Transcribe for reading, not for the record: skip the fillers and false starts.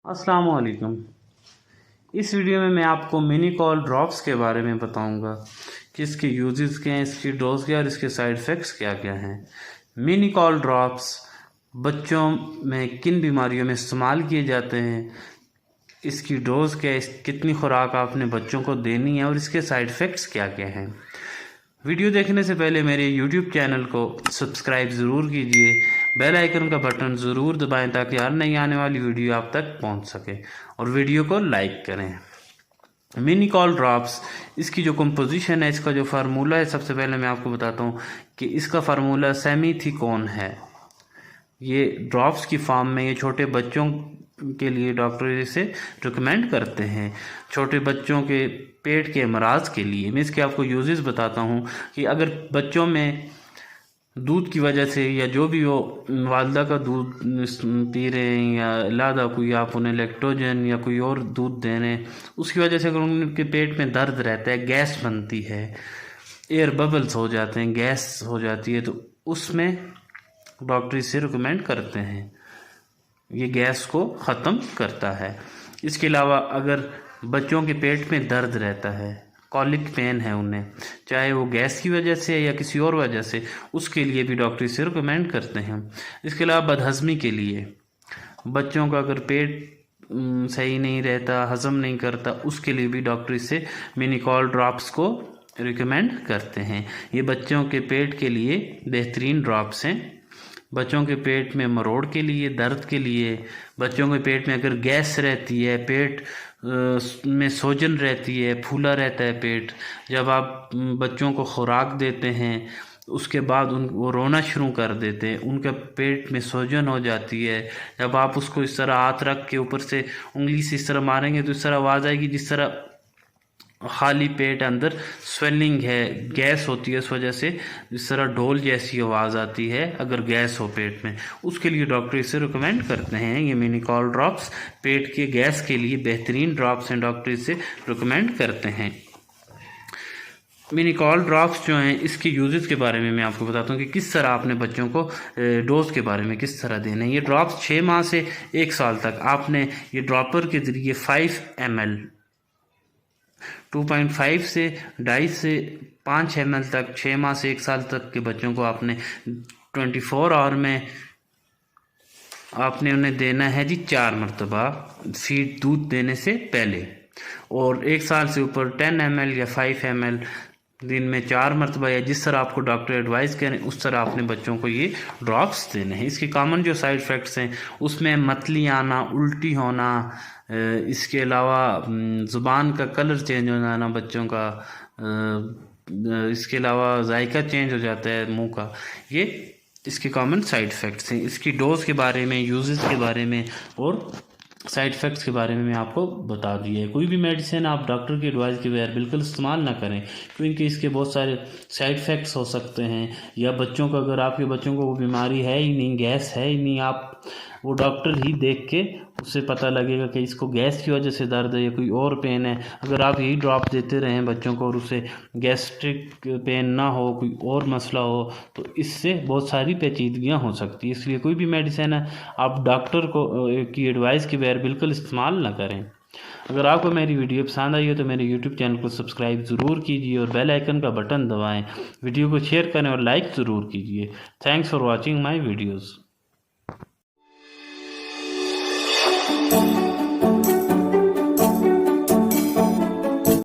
अस्सलाम वालेकुम। इस वीडियो में मैं आपको मिनी कॉल ड्रॉप्स के बारे में बताऊंगा कि इसके यूजेस क्या हैं, इसकी डोज क्या और इसके साइड इफ़ेक्ट्स क्या क्या हैं। मिनी कॉल ड्रॉप्स बच्चों में किन बीमारियों में इस्तेमाल किए जाते हैं, इसकी डोज क्या है, कितनी खुराक आपने बच्चों को देनी है और इसके साइड इफ़ेक्ट्स क्या क्या हैं। वीडियो देखने से पहले मेरे YouTube चैनल को सब्सक्राइब ज़रूर कीजिए, बेल आइकन का बटन ज़रूर दबाएं ताकि हर नई आने वाली वीडियो आप तक पहुंच सके और वीडियो को लाइक करें। मिनी कॉल ड्रॉप्स, इसकी जो कंपोजिशन है, इसका जो फार्मूला है, सबसे पहले मैं आपको बताता हूं कि इसका फार्मूला सेमीथिकोन है। ये ड्रॉप्स की फॉर्म में ये छोटे बच्चों के लिए डॉक्टर इसे रिकमेंड करते हैं, छोटे बच्चों के पेट के अमराज के लिए। मैं इसके आपको यूजेस बताता हूँ कि अगर बच्चों में दूध की वजह से या जो भी वो वालदा का दूध पी रहे हैं या अलादा कोई आप उन्हें लैक्टोजन या कोई और दूध दे रहे हैं, उसकी वजह से अगर उनके पेट में दर्द रहता है, गैस बनती है, एयर बबल्स हो जाते हैं, गैस हो जाती है, तो उसमें डॉक्टर इसे रिकमेंड करते हैं। ये गैस को ख़त्म करता है। इसके अलावा अगर बच्चों के पेट में दर्द रहता है, कॉलिक पेन है उन्हें, चाहे वो गैस की वजह से या किसी और वजह से, उसके लिए भी डॉक्टर इसे रिकमेंड करते हैं। इसके अलावा बदहज़मी के लिए, बच्चों का अगर पेट सही नहीं रहता, हज़म नहीं करता, उसके लिए भी डॉक्टर इसे मिनी कॉल ड्रॉप्स को रिकमेंड करते हैं। ये बच्चों के पेट के लिए बेहतरीन ड्रॉप्स हैं। बच्चों के पेट में मरोड़ के लिए, दर्द के लिए, बच्चों के पेट में अगर गैस रहती है, पेट में सोजन रहती है, फूला रहता है पेट, जब आप बच्चों को खुराक देते हैं उसके बाद वो रोना शुरू कर देते हैं, उनके पेट में सोजन हो जाती है। जब आप उसको इस तरह हाथ रख के ऊपर से उंगली से इस तरह मारेंगे तो इस तरह आवाज़ आएगी जिस तरह खाली पेट, अंदर स्वेलिंग है, गैस होती है, इस वजह से जिस तरह ढोल जैसी आवाज़ आती है अगर गैस हो पेट में। उसके लिए डॉक्टर इसे रिकमेंड करते हैं। ये मिनी कॉल ड्रॉप्स पेट के गैस के लिए बेहतरीन ड्रॉप्स हैं, डॉक्टर इसे रिकमेंड करते हैं। मिनी कॉल ड्रॉप्स जो हैं, इसके यूजेस के बारे में मैं आपको बताता हूँ कि किस तरह आपने बच्चों को डोज के बारे में किस तरह देना है। ये ड्रॉप्स 6 माह से 1 साल तक आपने ये ड्रॉपर के ज़रिए 5 ml 2.5 से 2.5 से 5 ml तक 6 माह से 1 साल तक के बच्चों को आपने 24 आवर में आपने उन्हें देना है जी 4 मरतबा फीड दूध देने से पहले, और 1 साल से ऊपर 10 ml या 5 ml दिन में 4 मरतबा, या जिस तरह आपको डॉक्टर एडवाइस करें उस तरह आपने बच्चों को ये ड्रॉप्स देने हैं। इसके कॉमन जो साइड इफ़ेक्ट्स हैं उसमें मतली आना, उल्टी होना, इसके अलावा ज़ुबान का कलर चेंज हो जाना बच्चों का, इसके अलावा जायका चेंज हो जाता है मुंह का। ये इसके कॉमन साइड इफ़ेक्ट्स हैं। इसकी डोज के बारे में, यूजेस के बारे में और साइड इफ़ेक्ट्स के बारे में मैं आपको बता दिया है। कोई भी मेडिसिन आप डॉक्टर की एडवाइस के बगैर बिल्कुल इस्तेमाल ना करें, क्योंकि इसके बहुत सारे साइड इफ़ेक्ट्स हो सकते हैं। या बच्चों का, अगर आपके बच्चों को वो बीमारी है ही नहीं, गैस है ही नहीं, आप वो डॉक्टर ही देख के उससे पता लगेगा कि इसको गैस की वजह से दर्द है या कोई और पेन है। अगर आप यही ड्रॉप देते रहें बच्चों को और उसे गैस्ट्रिक पेन ना हो, कोई और मसला हो, तो इससे बहुत सारी पेचीदगियाँ हो सकती है। इसलिए कोई भी मेडिसिन है आप डॉक्टर को की एडवाइस के बगैर बिल्कुल इस्तेमाल ना करें। अगर आपको मेरी वीडियो पसंद आई हो तो मेरे YouTube चैनल को सब्सक्राइब ज़रूर कीजिए और बेल आइकन का बटन दबाएं। वीडियो को शेयर करें और लाइक ज़रूर कीजिए। Thanks for watching my videos.